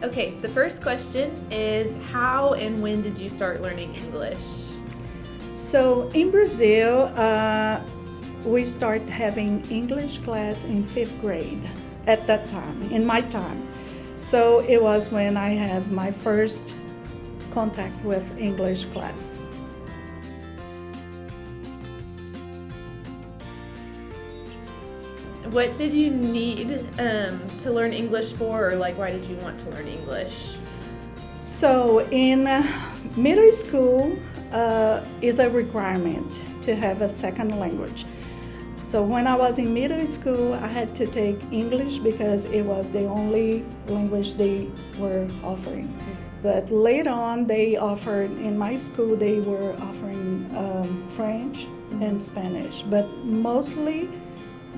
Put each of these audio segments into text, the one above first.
Okay, the first question is how and when did you start learning English? So in Brazil, we start having English class in 5th grade at that time, in my time. So it was when I have my first contact with English class. What did you need to learn English for, or like why did you want to learn English? So in middle school is a requirement to have a second language. So when I was in middle school, I had to take English because it was the only language they were offering. But later on, they offered, in my school, they were offering French and Spanish, but mostly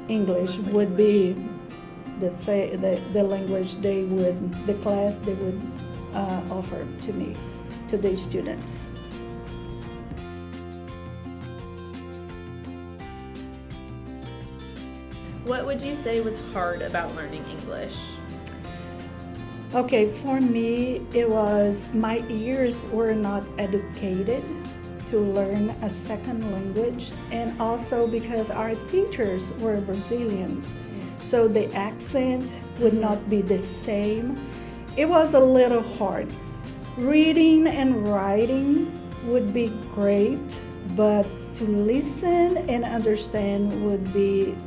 English would be the language the class they would offer to me, to the students. What would you say was hard about learning English? Okay, for me, it was my ears were not educated to learn a second language, and also because our teachers were Brazilians, so the accent would not be the same. It was a little hard. Reading and writing would be great, but to listen and understand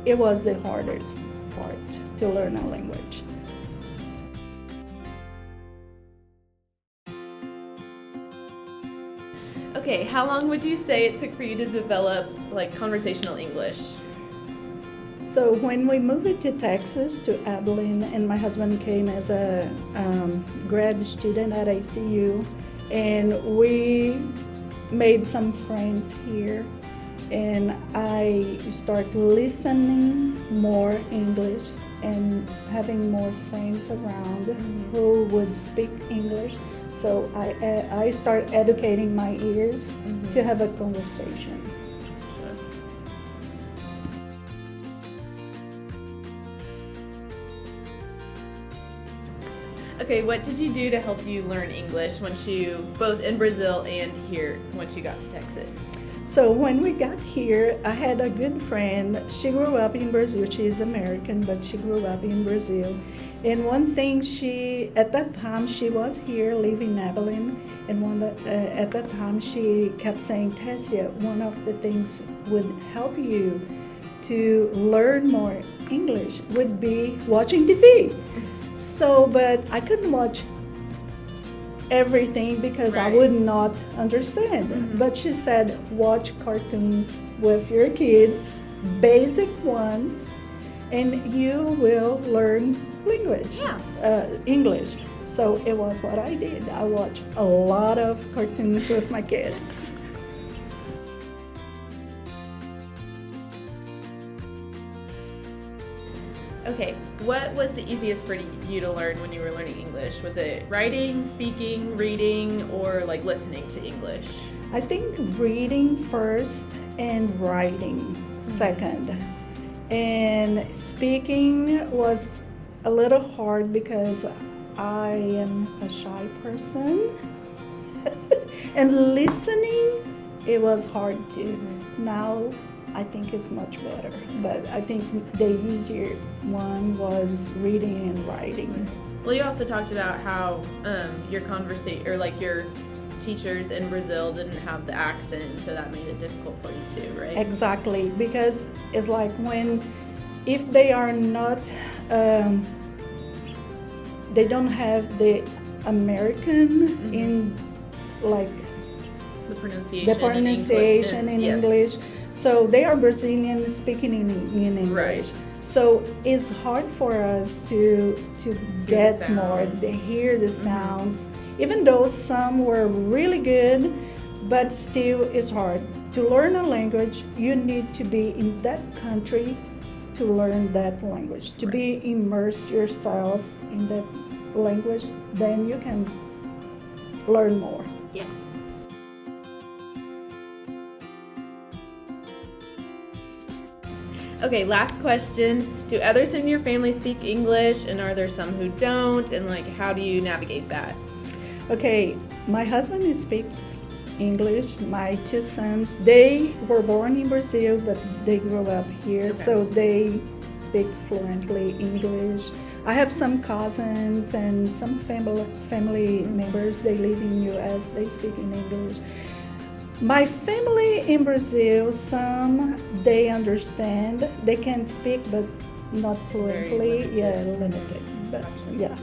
it was the hardest part to learn a language. Okay, how long would you say it took for you to develop like conversational English? So when we moved to Texas, to Abilene, and my husband came as a grad student at ACU, and we made some friends here, and I started listening more English and having more friends around who would speak English. So I started educating my ears to have a conversation. Okay, what did you do to help you learn English both in Brazil and here, once you got to Texas? So when we got here, I had a good friend. She grew up in Brazil. She is American, but she grew up in Brazil. And one thing at that time, she was here living in Abilene. And at that time, she kept saying, Tessia, one of the things would help you to learn more English would be watching TV. So, but I couldn't watch everything because I would not understand. But she said, watch cartoons with your kids, basic ones, and you will learn English. So it was what I did. I watched a lot of cartoons with my kids. Okay, what was the easiest for you to learn when you were learning English? Was it writing, speaking, reading, or like listening to English? I think reading first and writing second. And speaking was a little hard because I am a shy person. And listening, it was hard too. Now I think it's much better, but I think the easier one was reading and writing. Well, you also talked about how your teachers in Brazil didn't have the accent, so that made it difficult for you too, right? Exactly, because it's like if they are not, they don't have the American in like the pronunciation in English. So they are Brazilian speaking in English. Right. So it's hard for us to get more, to hear the sounds. Even though some were really good, but still it's hard. To learn a language, you need to be in that country to learn that language. To be immersed yourself in that language, then you can learn more. Yeah. Okay, last question. Do others in your family speak English, and are there some who don't? And like, how do you navigate that? Okay, my husband speaks English. My two sons, they were born in Brazil, but they grew up here, so they speak fluently English. I have some cousins and some family members, they live in US, they speak in English. My family in Brazil, some they understand, they can speak but not fluently, Very limited. limited. But Gotcha. yeah.